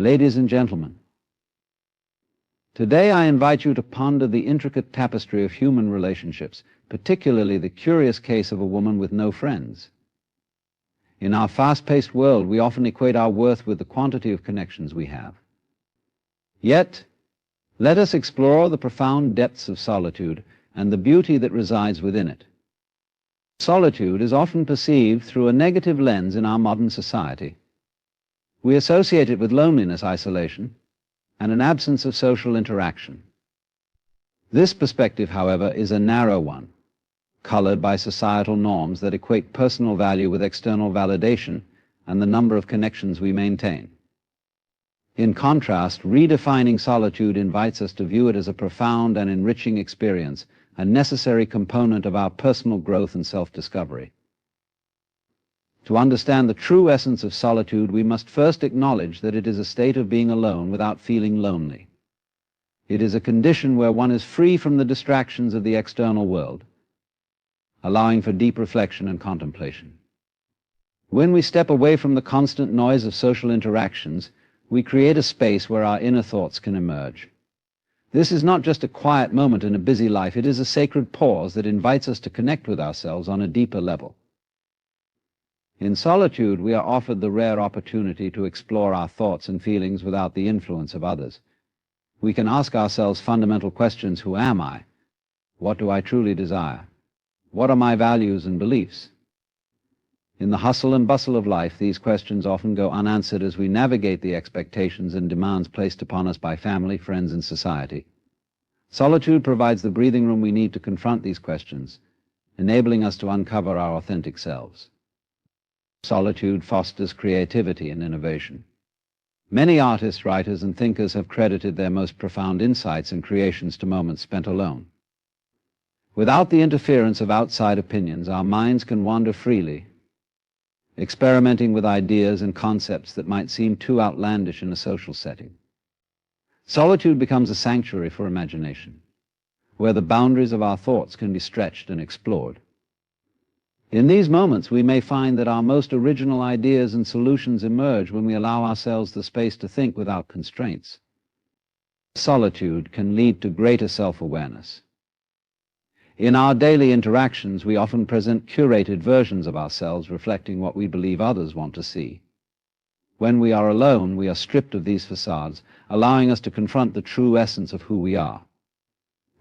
Ladies and gentlemen, today I invite you to ponder the intricate tapestry of human relationships, particularly the curious case of a woman with no friends. In our fast-paced world, we often equate our worth with the quantity of connections we have. Yet, let us explore the profound depths of solitude and the beauty that resides within it. Solitude is often perceived through a negative lens in our modern society. We associate it with loneliness, isolation, and an absence of social interaction. This perspective, however, is a narrow one, colored by societal norms that equate personal value with external validation and the number of connections we maintain. In contrast, redefining solitude invites us to view it as a profound and enriching experience, a necessary component of our personal growth and self-discovery. To understand the true essence of solitude, we must first acknowledge that it is a state of being alone without feeling lonely. It is a condition where one is free from the distractions of the external world, allowing for deep reflection and contemplation. When we step away from the constant noise of social interactions, we create a space where our inner thoughts can emerge. This is not just a quiet moment in a busy life, it is a sacred pause that invites us to connect with ourselves on a deeper level. In solitude, we are offered the rare opportunity to explore our thoughts and feelings without the influence of others. We can ask ourselves fundamental questions: who am I? What do I truly desire? What are my values and beliefs? In the hustle and bustle of life, these questions often go unanswered as we navigate the expectations and demands placed upon us by family, friends, and society. Solitude provides the breathing room we need to confront these questions, enabling us to uncover our authentic selves. Solitude fosters creativity and innovation. Many artists, writers, and thinkers have credited their most profound insights and creations to moments spent alone. Without the interference of outside opinions, our minds can wander freely, experimenting with ideas and concepts that might seem too outlandish in a social setting. Solitude becomes a sanctuary for imagination, where the boundaries of our thoughts can be stretched and explored. In these moments, we may find that our most original ideas and solutions emerge when we allow ourselves the space to think without constraints. Solitude can lead to greater self-awareness. In our daily interactions, we often present curated versions of ourselves reflecting what we believe others want to see. When we are alone, we are stripped of these facades, allowing us to confront the true essence of who we are.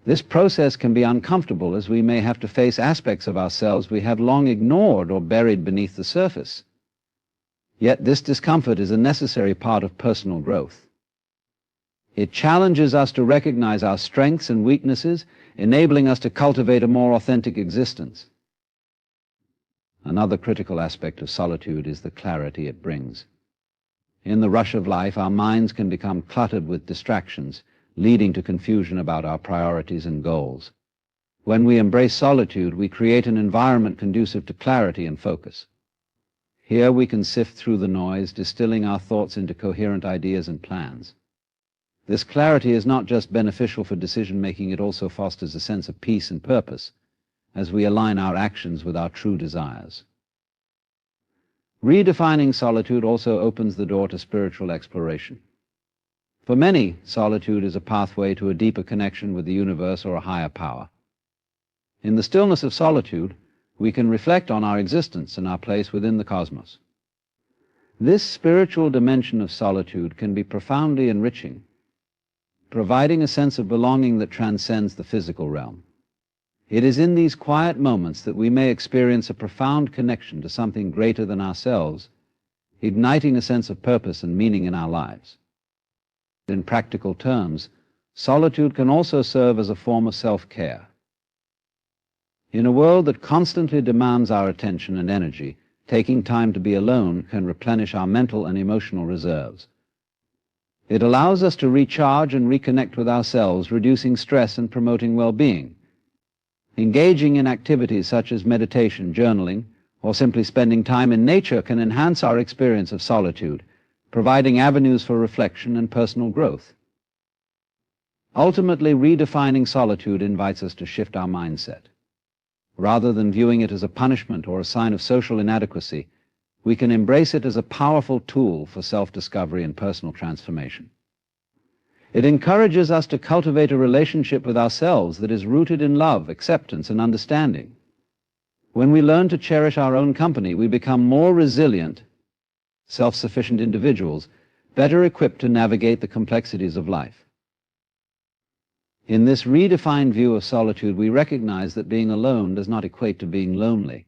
This process can be uncomfortable, as we may have to face aspects of ourselves we have long ignored or buried beneath the surface. Yet this discomfort is a necessary part of personal growth. It challenges us to recognize our strengths and weaknesses, enabling us to cultivate a more authentic existence. Another critical aspect of solitude is the clarity it brings. In the rush of life, our minds can become cluttered with distractions, leading to confusion about our priorities and goals. When we embrace solitude, we create an environment conducive to clarity and focus. Here we can sift through the noise, distilling our thoughts into coherent ideas and plans. This clarity is not just beneficial for decision-making, it also fosters a sense of peace and purpose as we align our actions with our true desires. Redefining solitude also opens the door to spiritual exploration. For many, solitude is a pathway to a deeper connection with the universe or a higher power. In the stillness of solitude, we can reflect on our existence and our place within the cosmos. This spiritual dimension of solitude can be profoundly enriching, providing a sense of belonging that transcends the physical realm. It is in these quiet moments that we may experience a profound connection to something greater than ourselves, igniting a sense of purpose and meaning in our lives. In practical terms, solitude can also serve as a form of self-care. In a world that constantly demands our attention and energy, taking time to be alone can replenish our mental and emotional reserves. It allows us to recharge and reconnect with ourselves, reducing stress and promoting well-being. Engaging in activities such as meditation, journaling, or simply spending time in nature can enhance our experience of solitude, providing avenues for reflection and personal growth. Ultimately, redefining solitude invites us to shift our mindset. Rather than viewing it as a punishment or a sign of social inadequacy, we can embrace it as a powerful tool for self-discovery and personal transformation. It encourages us to cultivate a relationship with ourselves that is rooted in love, acceptance, and understanding. When we learn to cherish our own company, we become more resilient, self-sufficient individuals, better equipped to navigate the complexities of life. In this redefined view of solitude, we recognize that being alone does not equate to being lonely.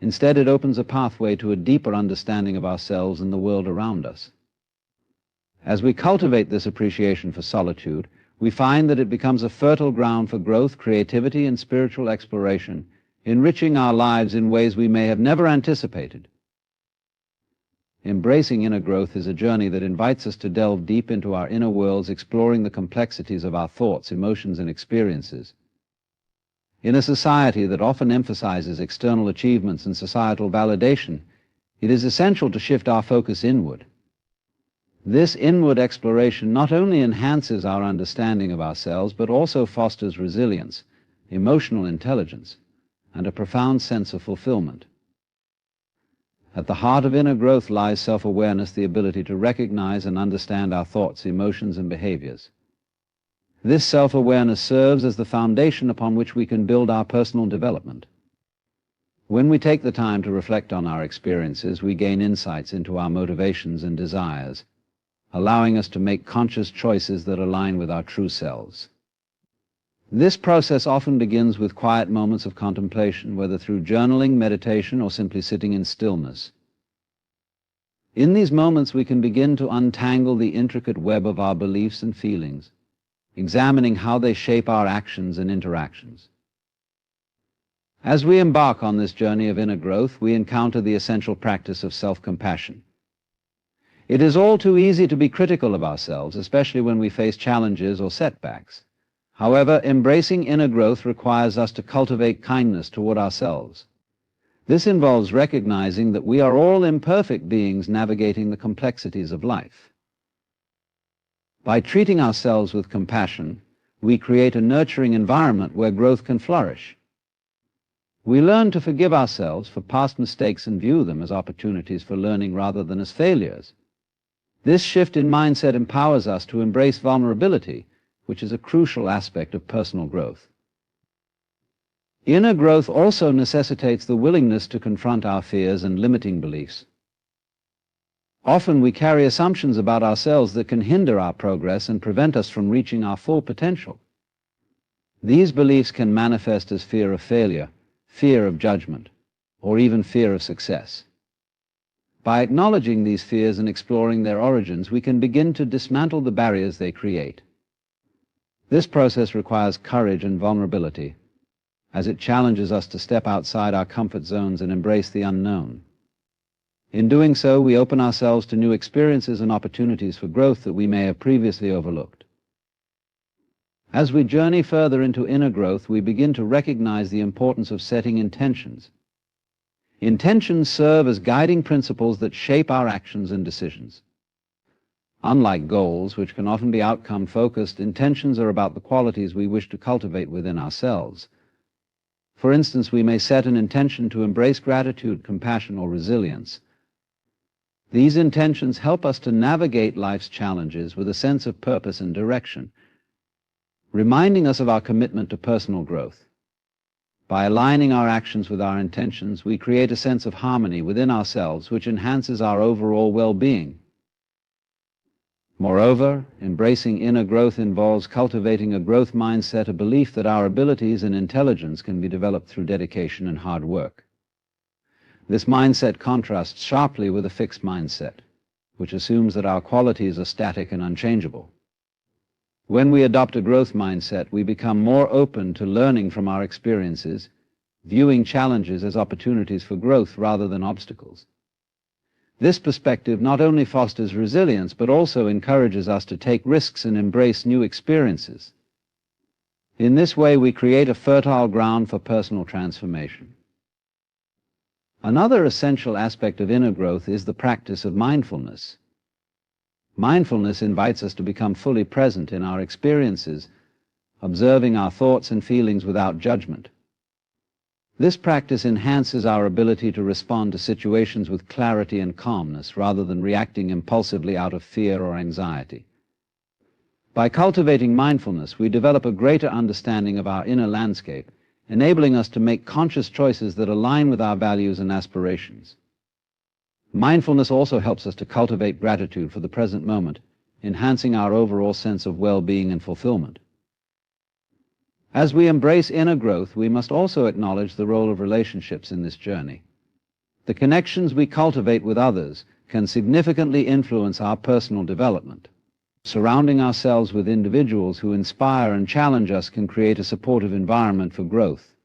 Instead, it opens a pathway to a deeper understanding of ourselves and the world around us. As we cultivate this appreciation for solitude, we find that it becomes a fertile ground for growth, creativity, and spiritual exploration, enriching our lives in ways we may have never anticipated. Embracing inner growth is a journey that invites us to delve deep into our inner worlds, exploring the complexities of our thoughts, emotions, and experiences. In a society that often emphasizes external achievements and societal validation, it is essential to shift our focus inward. This inward exploration not only enhances our understanding of ourselves, but also fosters resilience, emotional intelligence, and a profound sense of fulfillment. At the heart of inner growth lies self-awareness, the ability to recognize and understand our thoughts, emotions, and behaviors. This self-awareness serves as the foundation upon which we can build our personal development. When we take the time to reflect on our experiences, we gain insights into our motivations and desires, allowing us to make conscious choices that align with our true selves. This process often begins with quiet moments of contemplation, whether through journaling, meditation, or simply sitting in stillness. In these moments, we can begin to untangle the intricate web of our beliefs and feelings, examining how they shape our actions and interactions. As we embark on this journey of inner growth, we encounter the essential practice of self-compassion. It is all too easy to be critical of ourselves, especially when we face challenges or setbacks. However, embracing inner growth requires us to cultivate kindness toward ourselves. This involves recognizing that we are all imperfect beings navigating the complexities of life. By treating ourselves with compassion, we create a nurturing environment where growth can flourish. We learn to forgive ourselves for past mistakes and view them as opportunities for learning rather than as failures. This shift in mindset empowers us to embrace vulnerability, which is a crucial aspect of personal growth. Inner growth also necessitates the willingness to confront our fears and limiting beliefs. Often we carry assumptions about ourselves that can hinder our progress and prevent us from reaching our full potential. These beliefs can manifest as fear of failure, fear of judgment, or even fear of success. By acknowledging these fears and exploring their origins, we can begin to dismantle the barriers they create. This process requires courage and vulnerability, as it challenges us to step outside our comfort zones and embrace the unknown. In doing so, we open ourselves to new experiences and opportunities for growth that we may have previously overlooked. As we journey further into inner growth, we begin to recognize the importance of setting intentions. Intentions serve as guiding principles that shape our actions and decisions. Unlike goals, which can often be outcome-focused, intentions are about the qualities we wish to cultivate within ourselves. For instance, we may set an intention to embrace gratitude, compassion, or resilience. These intentions help us to navigate life's challenges with a sense of purpose and direction, reminding us of our commitment to personal growth. By aligning our actions with our intentions, we create a sense of harmony within ourselves, which enhances our overall well-being. Moreover, embracing inner growth involves cultivating a growth mindset, a belief that our abilities and intelligence can be developed through dedication and hard work. This mindset contrasts sharply with a fixed mindset, which assumes that our qualities are static and unchangeable. When we adopt a growth mindset, we become more open to learning from our experiences, viewing challenges as opportunities for growth rather than obstacles. This perspective not only fosters resilience, but also encourages us to take risks and embrace new experiences. In this way, we create a fertile ground for personal transformation. Another essential aspect of inner growth is the practice of mindfulness. Mindfulness invites us to become fully present in our experiences, observing our thoughts and feelings without judgment. This practice enhances our ability to respond to situations with clarity and calmness rather than reacting impulsively out of fear or anxiety. By cultivating mindfulness, we develop a greater understanding of our inner landscape, enabling us to make conscious choices that align with our values and aspirations. Mindfulness also helps us to cultivate gratitude for the present moment, enhancing our overall sense of well-being and fulfillment. As we embrace inner growth, we must also acknowledge the role of relationships in this journey. The connections we cultivate with others can significantly influence our personal development. Surrounding ourselves with individuals who inspire and challenge us can create a supportive environment for growth.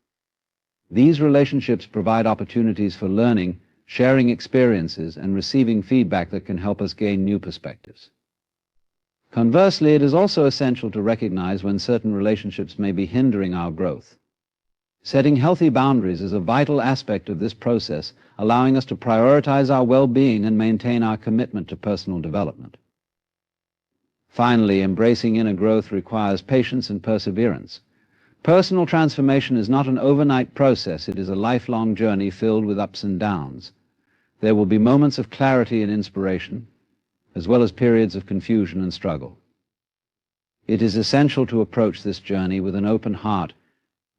These relationships provide opportunities for learning, sharing experiences, and receiving feedback that can help us gain new perspectives. Conversely, it is also essential to recognize when certain relationships may be hindering our growth. Setting healthy boundaries is a vital aspect of this process, allowing us to prioritize our well-being and maintain our commitment to personal development. Finally, embracing inner growth requires patience and perseverance. Personal transformation is not an overnight process. It is a lifelong journey filled with ups and downs. There will be moments of clarity and inspiration, as well as periods of confusion and struggle. It is essential to approach this journey with an open heart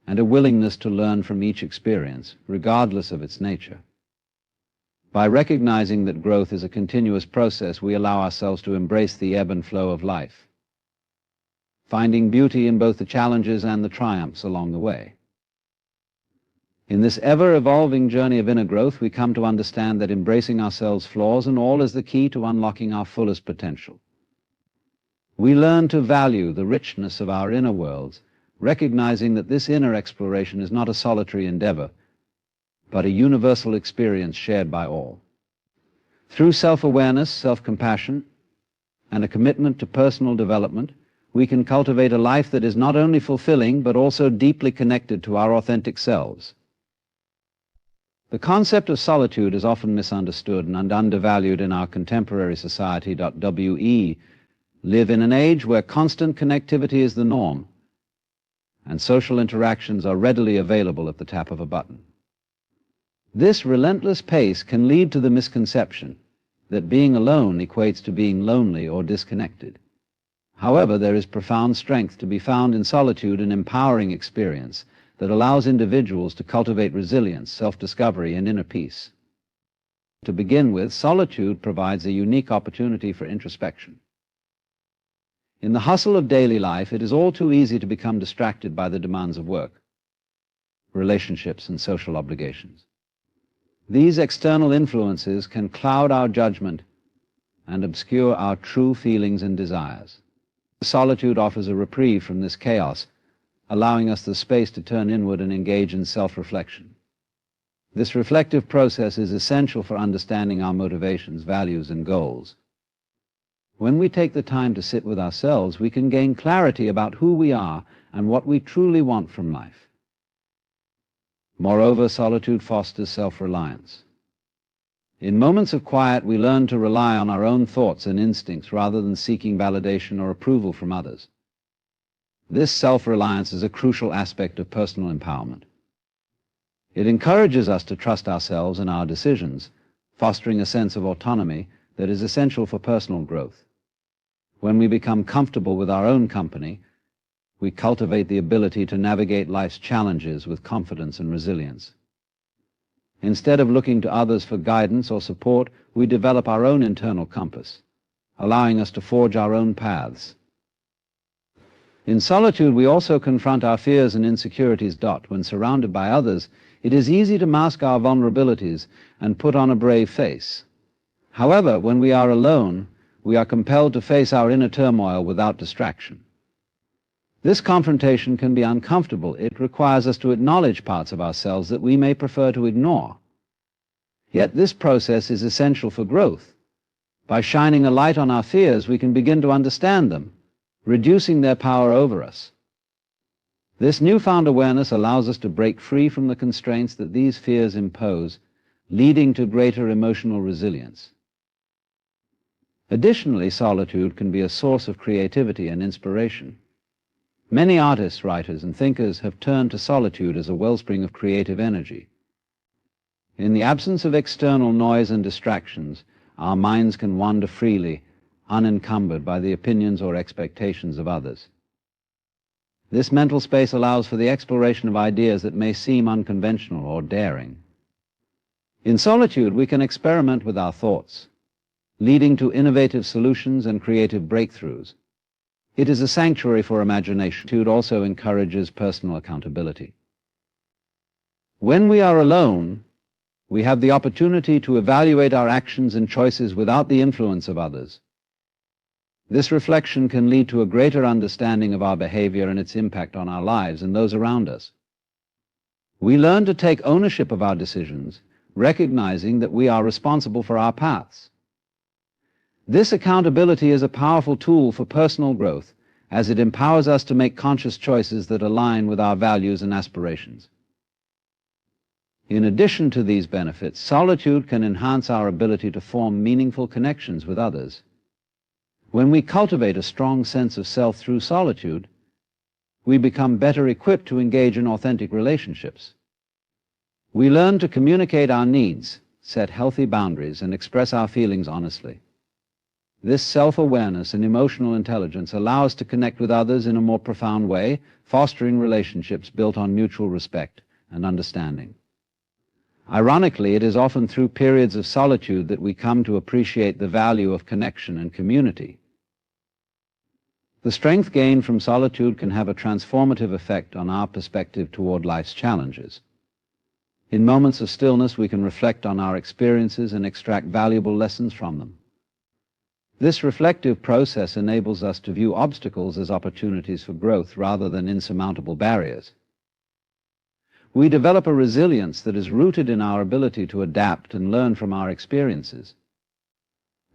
and a willingness to learn from each experience, regardless of its nature. By recognizing that growth is a continuous process, we allow ourselves to embrace the ebb and flow of life, finding beauty in both the challenges and the triumphs along the way. In this ever-evolving journey of inner growth, we come to understand that embracing ourselves, flaws and all, is the key to unlocking our fullest potential. We learn to value the richness of our inner worlds, recognizing that this inner exploration is not a solitary endeavor, but a universal experience shared by all. Through self-awareness, self-compassion, and a commitment to personal development, we can cultivate a life that is not only fulfilling, but also deeply connected to our authentic selves. The concept of solitude is often misunderstood and undervalued in our contemporary society. We live in an age where constant connectivity is the norm, and social interactions are readily available at the tap of a button. This relentless pace can lead to the misconception that being alone equates to being lonely or disconnected. However, there is profound strength to be found in solitude, an empowering experience that allows individuals to cultivate resilience, self-discovery, and inner peace. To begin with, solitude provides a unique opportunity for introspection. In the hustle of daily life, it is all too easy to become distracted by the demands of work, relationships, and social obligations. These external influences can cloud our judgment and obscure our true feelings and desires. Solitude offers a reprieve from this chaos, allowing us the space to turn inward and engage in self-reflection. This reflective process is essential for understanding our motivations, values, and goals. When we take the time to sit with ourselves, we can gain clarity about who we are and what we truly want from life. Moreover, solitude fosters self-reliance. In moments of quiet, we learn to rely on our own thoughts and instincts rather than seeking validation or approval from others. This self-reliance is a crucial aspect of personal empowerment. It encourages us to trust ourselves and our decisions, fostering a sense of autonomy that is essential for personal growth. When we become comfortable with our own company, we cultivate the ability to navigate life's challenges with confidence and resilience. Instead of looking to others for guidance or support, we develop our own internal compass, allowing us to forge our own paths. In solitude, we also confront our fears and insecurities. When surrounded by others, it is easy to mask our vulnerabilities and put on a brave face. However, when we are alone, we are compelled to face our inner turmoil without distraction. This confrontation can be uncomfortable. It requires us to acknowledge parts of ourselves that we may prefer to ignore. Yet this process is essential for growth. By shining a light on our fears, we can begin to understand them, reducing their power over us. This newfound awareness allows us to break free from the constraints that these fears impose, leading to greater emotional resilience. Additionally, solitude can be a source of creativity and inspiration. Many artists, writers, and thinkers have turned to solitude as a wellspring of creative energy. In the absence of external noise and distractions, our minds can wander freely, unencumbered by the opinions or expectations of others. This mental space allows for the exploration of ideas that may seem unconventional or daring. In solitude, we can experiment with our thoughts, leading to innovative solutions and creative breakthroughs. It is a sanctuary for imagination. Solitude also encourages personal accountability. When we are alone, we have the opportunity to evaluate our actions and choices without the influence of others. This reflection can lead to a greater understanding of our behavior and its impact on our lives and those around us. We learn to take ownership of our decisions, recognizing that we are responsible for our paths. This accountability is a powerful tool for personal growth, as it empowers us to make conscious choices that align with our values and aspirations. In addition to these benefits, solitude can enhance our ability to form meaningful connections with others. When we cultivate a strong sense of self through solitude, we become better equipped to engage in authentic relationships. We learn to communicate our needs, set healthy boundaries, and express our feelings honestly. This self-awareness and emotional intelligence allow us to connect with others in a more profound way, fostering relationships built on mutual respect and understanding. Ironically, it is often through periods of solitude that we come to appreciate the value of connection and community. The strength gained from solitude can have a transformative effect on our perspective toward life's challenges. In moments of stillness, we can reflect on our experiences and extract valuable lessons from them. This reflective process enables us to view obstacles as opportunities for growth rather than insurmountable barriers. We develop a resilience that is rooted in our ability to adapt and learn from our experiences.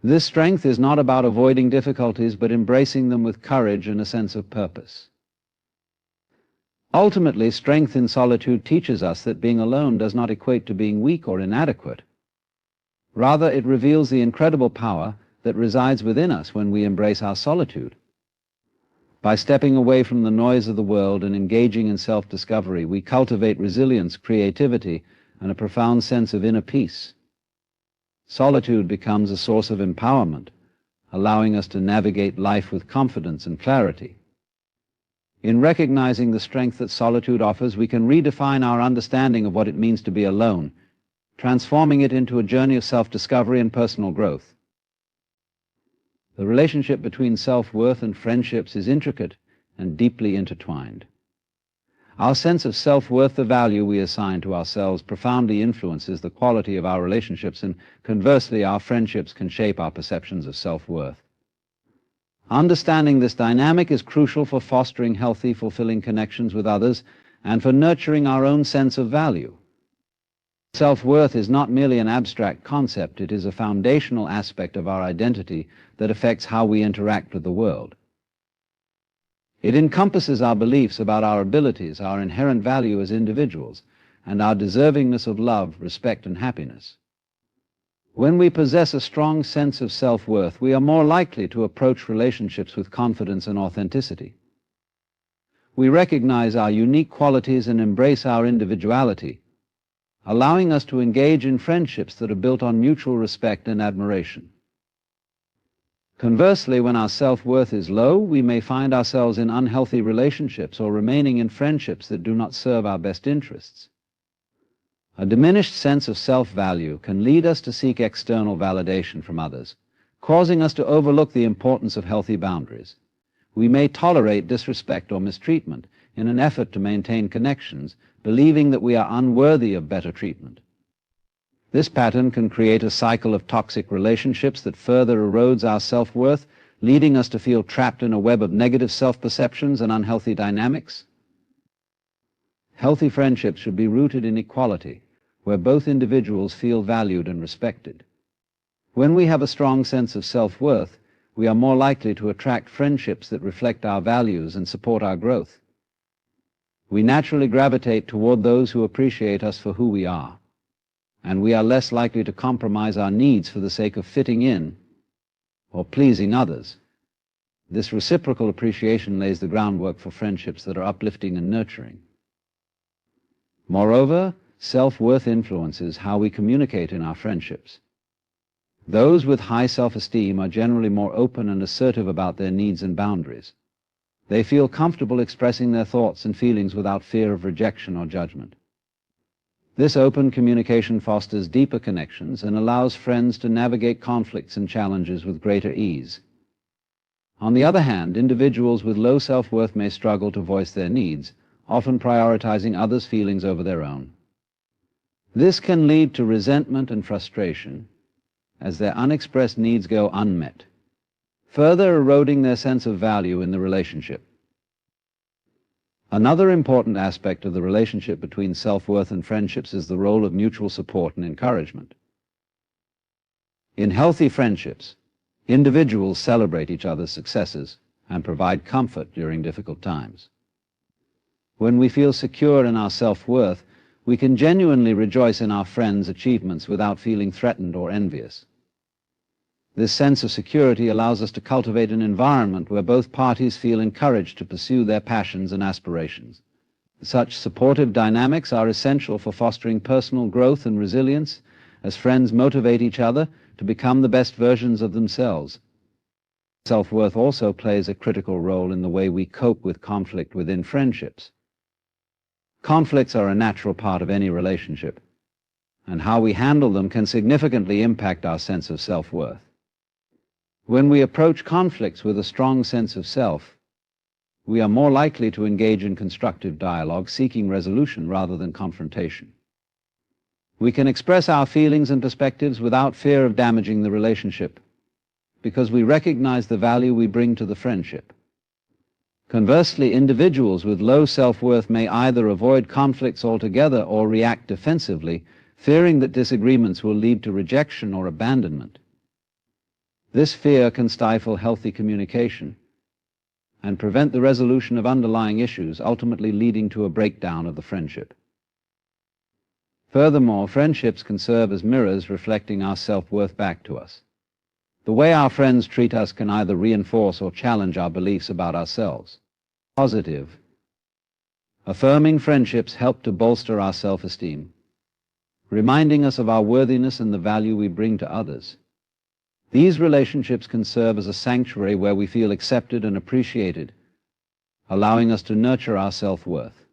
This strength is not about avoiding difficulties, but embracing them with courage and a sense of purpose. Ultimately, strength in solitude teaches us that being alone does not equate to being weak or inadequate. Rather, it reveals the incredible power that resides within us when we embrace our solitude. By stepping away from the noise of the world and engaging in self-discovery, we cultivate resilience, creativity, and a profound sense of inner peace. Solitude becomes a source of empowerment, allowing us to navigate life with confidence and clarity. In recognizing the strength that solitude offers, we can redefine our understanding of what it means to be alone, transforming it into a journey of self-discovery and personal growth. The relationship between self-worth and friendships is intricate and deeply intertwined. Our sense of self-worth, the value we assign to ourselves, profoundly influences the quality of our relationships, and conversely, our friendships can shape our perceptions of self-worth. Understanding this dynamic is crucial for fostering healthy, fulfilling connections with others and for nurturing our own sense of value. Self-worth is not merely an abstract concept, it is a foundational aspect of our identity that affects how we interact with the world. It encompasses our beliefs about our abilities, our inherent value as individuals, and our deservingness of love, respect, and happiness. When we possess a strong sense of self-worth, we are more likely to approach relationships with confidence and authenticity. We recognize our unique qualities and embrace our individuality, allowing us to engage in friendships that are built on mutual respect and admiration. Conversely, when our self-worth is low, we may find ourselves in unhealthy relationships or remaining in friendships that do not serve our best interests. A diminished sense of self-value can lead us to seek external validation from others, causing us to overlook the importance of healthy boundaries. We may tolerate disrespect or mistreatment in an effort to maintain connections, believing that we are unworthy of better treatment. This pattern can create a cycle of toxic relationships that further erodes our self-worth, leading us to feel trapped in a web of negative self-perceptions and unhealthy dynamics. Healthy friendships should be rooted in equality, where both individuals feel valued and respected. When we have a strong sense of self-worth, we are more likely to attract friendships that reflect our values and support our growth. We naturally gravitate toward those who appreciate us for who we are, and we are less likely to compromise our needs for the sake of fitting in or pleasing others. This reciprocal appreciation lays the groundwork for friendships that are uplifting and nurturing. Moreover, self-worth influences how we communicate in our friendships. Those with high self-esteem are generally more open and assertive about their needs and boundaries. They feel comfortable expressing their thoughts and feelings without fear of rejection or judgment. This open communication fosters deeper connections and allows friends to navigate conflicts and challenges with greater ease. On the other hand, individuals with low self-worth may struggle to voice their needs, often prioritizing others' feelings over their own. This can lead to resentment and frustration, as their unexpressed needs go unmet, further eroding their sense of value in the relationship. Another important aspect of the relationship between self-worth and friendships is the role of mutual support and encouragement. In healthy friendships, individuals celebrate each other's successes and provide comfort during difficult times. When we feel secure in our self-worth, we can genuinely rejoice in our friends' achievements without feeling threatened or envious. This sense of security allows us to cultivate an environment where both parties feel encouraged to pursue their passions and aspirations. Such supportive dynamics are essential for fostering personal growth and resilience, as friends motivate each other to become the best versions of themselves. Self-worth also plays a critical role in the way we cope with conflict within friendships. Conflicts are a natural part of any relationship, and how we handle them can significantly impact our sense of self-worth. When we approach conflicts with a strong sense of self, we are more likely to engage in constructive dialogue, seeking resolution rather than confrontation. We can express our feelings and perspectives without fear of damaging the relationship, because we recognize the value we bring to the friendship. Conversely, individuals with low self-worth may either avoid conflicts altogether or react defensively, fearing that disagreements will lead to rejection or abandonment. This fear can stifle healthy communication and prevent the resolution of underlying issues, ultimately leading to a breakdown of the friendship. Furthermore, friendships can serve as mirrors reflecting our self-worth back to us. The way our friends treat us can either reinforce or challenge our beliefs about ourselves. Positive, affirming friendships help to bolster our self-esteem, reminding us of our worthiness and the value we bring to others. These relationships can serve as a sanctuary where we feel accepted and appreciated, allowing us to nurture our self-worth.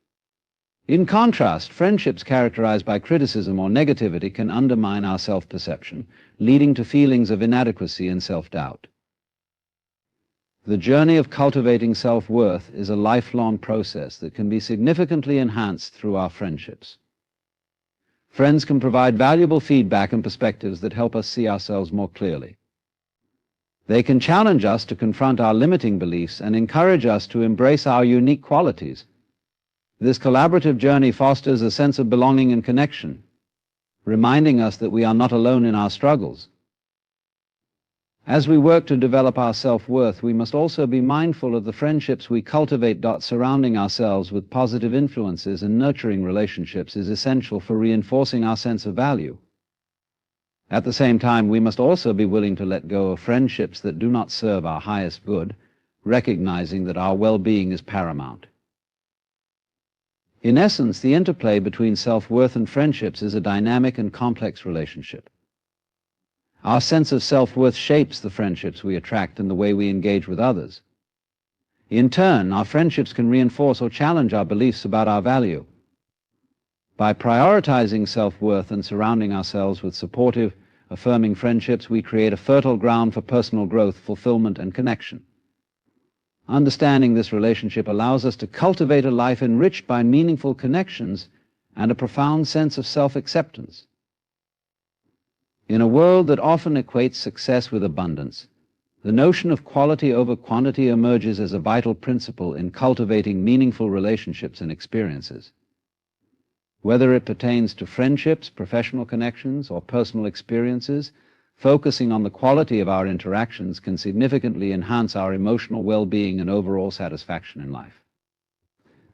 In contrast, friendships characterized by criticism or negativity can undermine our self-perception, leading to feelings of inadequacy and self-doubt. The journey of cultivating self-worth is a lifelong process that can be significantly enhanced through our friendships. Friends can provide valuable feedback and perspectives that help us see ourselves more clearly. They can challenge us to confront our limiting beliefs and encourage us to embrace our unique qualities. This collaborative journey fosters a sense of belonging and connection, reminding us that we are not alone in our struggles. As we work to develop our self-worth, we must also be mindful of the friendships we cultivate. Surrounding ourselves with positive influences and nurturing relationships is essential for reinforcing our sense of value. At the same time, we must also be willing to let go of friendships that do not serve our highest good, recognizing that our well-being is paramount. In essence, the interplay between self-worth and friendships is a dynamic and complex relationship. Our sense of self-worth shapes the friendships we attract and the way we engage with others. In turn, our friendships can reinforce or challenge our beliefs about our value. By prioritizing self-worth and surrounding ourselves with supportive, affirming friendships, we create a fertile ground for personal growth, fulfillment, and connection. Understanding this relationship allows us to cultivate a life enriched by meaningful connections and a profound sense of self-acceptance. In a world that often equates success with abundance, the notion of quality over quantity emerges as a vital principle in cultivating meaningful relationships and experiences. Whether it pertains to friendships, professional connections, or personal experiences, focusing on the quality of our interactions can significantly enhance our emotional well-being and overall satisfaction in life.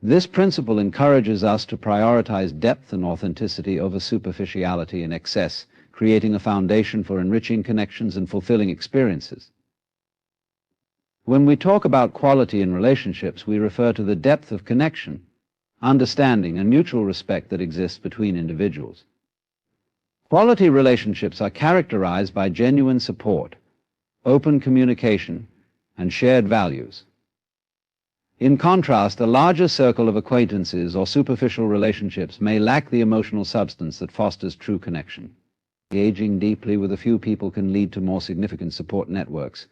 This principle encourages us to prioritize depth and authenticity over superficiality and excess, creating a foundation for enriching connections and fulfilling experiences. When we talk about quality in relationships, we refer to the depth of connection, understanding, and mutual respect that exists between individuals. Quality relationships are characterized by genuine support, open communication, and shared values. In contrast, a larger circle of acquaintances or superficial relationships may lack the emotional substance that fosters true connection. Engaging deeply with a few people can lead to more significant support networks,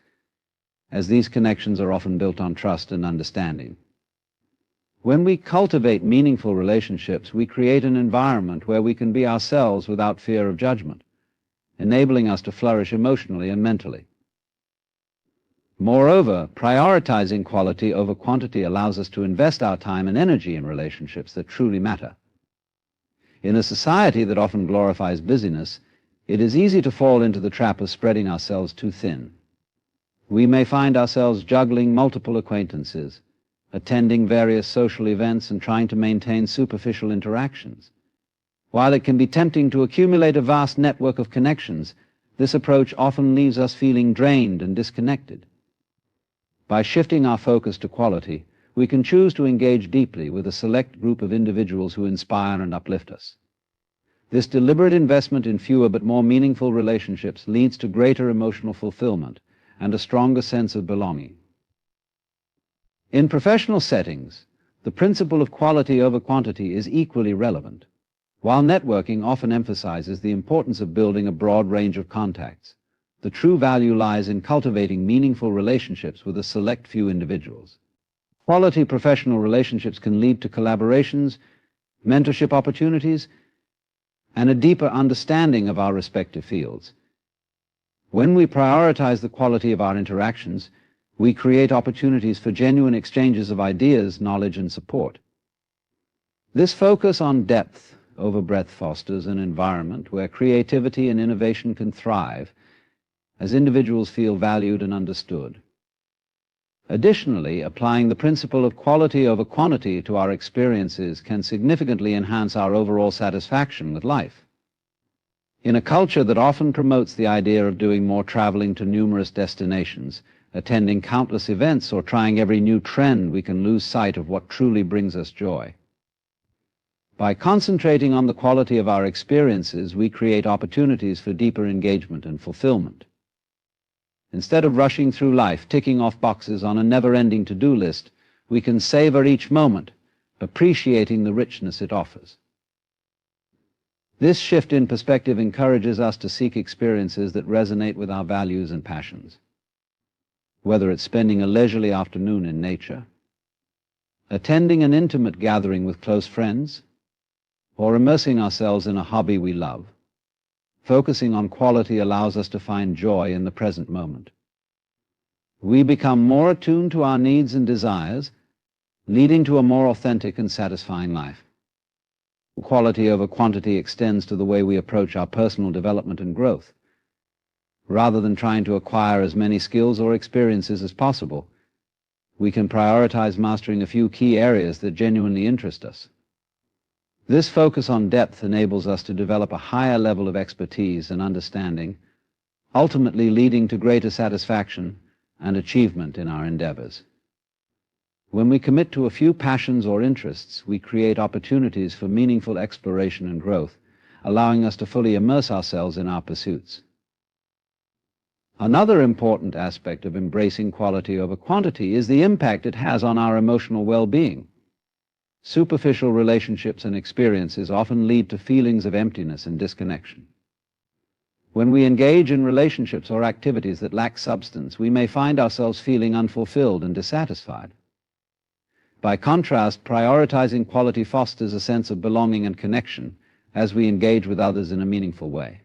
as these connections are often built on trust and understanding. When we cultivate meaningful relationships, we create an environment where we can be ourselves without fear of judgment, enabling us to flourish emotionally and mentally. Moreover, prioritizing quality over quantity allows us to invest our time and energy in relationships that truly matter. In a society that often glorifies busyness, it is easy to fall into the trap of spreading ourselves too thin. We may find ourselves juggling multiple acquaintances, attending various social events, and trying to maintain superficial interactions. While it can be tempting to accumulate a vast network of connections, this approach often leaves us feeling drained and disconnected. By shifting our focus to quality, we can choose to engage deeply with a select group of individuals who inspire and uplift us. This deliberate investment in fewer but more meaningful relationships leads to greater emotional fulfillment and a stronger sense of belonging. In professional settings, the principle of quality over quantity is equally relevant. While networking often emphasizes the importance of building a broad range of contacts, the true value lies in cultivating meaningful relationships with a select few individuals. Quality professional relationships can lead to collaborations, mentorship opportunities, and a deeper understanding of our respective fields. When we prioritize the quality of our interactions, we create opportunities for genuine exchanges of ideas, knowledge, and support. This focus on depth over breadth fosters an environment where creativity and innovation can thrive as individuals feel valued and understood. Additionally, applying the principle of quality over quantity to our experiences can significantly enhance our overall satisfaction with life. In a culture that often promotes the idea of doing more traveling to numerous destinations, attending countless events, or trying every new trend, we can lose sight of what truly brings us joy. By concentrating on the quality of our experiences, we create opportunities for deeper engagement and fulfillment. Instead of rushing through life, ticking off boxes on a never-ending to-do list, we can savor each moment, appreciating the richness it offers. This shift in perspective encourages us to seek experiences that resonate with our values and passions. Whether it's spending a leisurely afternoon in nature, attending an intimate gathering with close friends, or immersing ourselves in a hobby we love, focusing on quality allows us to find joy in the present moment. We become more attuned to our needs and desires, leading to a more authentic and satisfying life. Quality over quantity extends to the way we approach our personal development and growth. Rather than trying to acquire as many skills or experiences as possible, we can prioritize mastering a few key areas that genuinely interest us. This focus on depth enables us to develop a higher level of expertise and understanding, ultimately leading to greater satisfaction and achievement in our endeavors. When we commit to a few passions or interests, we create opportunities for meaningful exploration and growth, allowing us to fully immerse ourselves in our pursuits. Another important aspect of embracing quality over quantity is the impact it has on our emotional well-being. Superficial relationships and experiences often lead to feelings of emptiness and disconnection. When we engage in relationships or activities that lack substance, we may find ourselves feeling unfulfilled and dissatisfied. By contrast, prioritizing quality fosters a sense of belonging and connection as we engage with others in a meaningful way.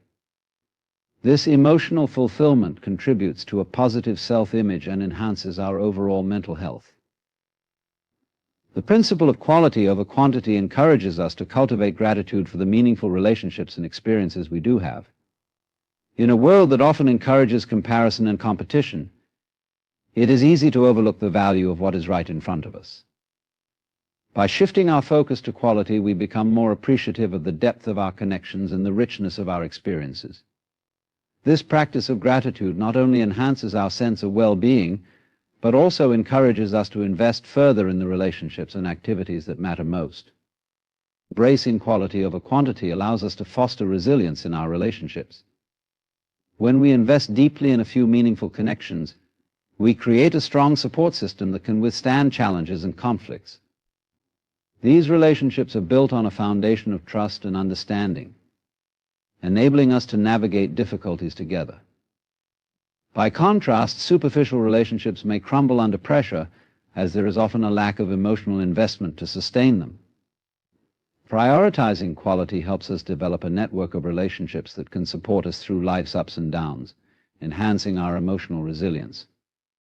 This emotional fulfillment contributes to a positive self-image and enhances our overall mental health. The principle of quality over quantity encourages us to cultivate gratitude for the meaningful relationships and experiences we do have. In a world that often encourages comparison and competition, it is easy to overlook the value of what is right in front of us. By shifting our focus to quality, we become more appreciative of the depth of our connections and the richness of our experiences. This practice of gratitude not only enhances our sense of well-being, but also encourages us to invest further in the relationships and activities that matter most. Embracing quality over quantity allows us to foster resilience in our relationships. When we invest deeply in a few meaningful connections, we create a strong support system that can withstand challenges and conflicts. These relationships are built on a foundation of trust and understanding, enabling us to navigate difficulties together. By contrast, superficial relationships may crumble under pressure, as there is often a lack of emotional investment to sustain them. Prioritizing quality helps us develop a network of relationships that can support us through life's ups and downs, enhancing our emotional resilience.